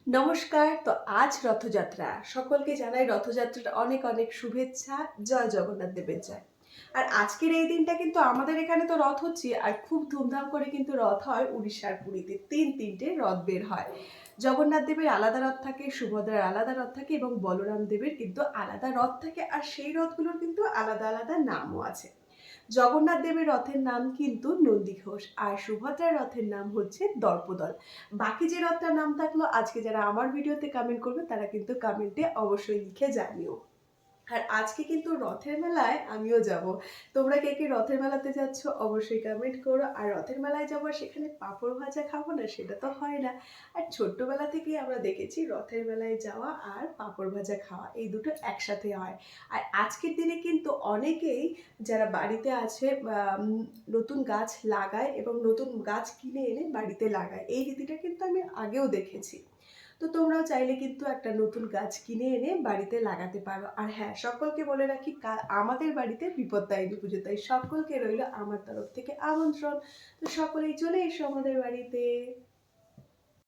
নমস্কার। তো আজ রথযাত্রা। সকলকে জানাই রথযাত্রার অনেক অনেক শুভেচ্ছা। জয় জগন্নাথ দেবের জয়। আর আজকের এই দিনটা কিন্তু আমাদের এখানে তো রথ হচ্ছে আর খুব ধুমধাম করে কিন্তু রথ হয় উড়িষ্যার পুরীতে। তিনটে রথ বের হয়। জগন্নাথ দেবের আলাদা রথ থাকে, সুভদ্রার আলাদা রথ থাকে এবং বলরাম দেবের কিন্তু আলাদা রথ থাকে আর সেই রথগুলোর কিন্তু আলাদা আলাদা নামও আছে। জগন্নাথ দেবের রথের নাম কিন্তু নন্দীঘোষ আর সুভদ্রার রথের নাম হচ্ছে দর্পদল। বাকি যে রথটার নাম থাকলো আজকে যারা আমার ভিডিওতে কমেন্ট করবে তারা কিন্তু কমেন্টে অবশ্যই লিখে জানিও। আর আজকে কিন্তু রথের মেলায় আমিও যাব। তোমরা কে কে রথের মেলাতে যাচ্ছ অবশ্যই কমেন্ট করো। আর রথের মেলায় যাবো আর সেখানে পাঁপড় ভাজা খাবো না সেটা তো হয় না। আর ছোট্টবেলা থেকেই আমরা দেখেছি রথের মেলায় যাওয়া আর পাঁপড় ভাজা খাওয়া এই দুটো একসাথে হয়। আর আজকের দিনে কিন্তু অনেকেই যারা বাড়িতে আছে নতুন গাছ লাগায় এবং নতুন গাছ কিনে এনে বাড়িতে লাগায়। এই রীতিটা কিন্তু আমি আগেও দেখেছি। তো তোমরাও চাইলে কিন্তু একটা নতুন গাছ কিনে এনে বাড়িতে লাগাতে পারো। আর হ্যাঁ, সকলকে বলে রাখি আমাদের বাড়িতে বিপত্তারিণী পুজো, তাই সকলকে রইল আমার তরফ থেকে আমন্ত্রণ। তো সকলেই চলে এসো আমাদের বাড়িতে।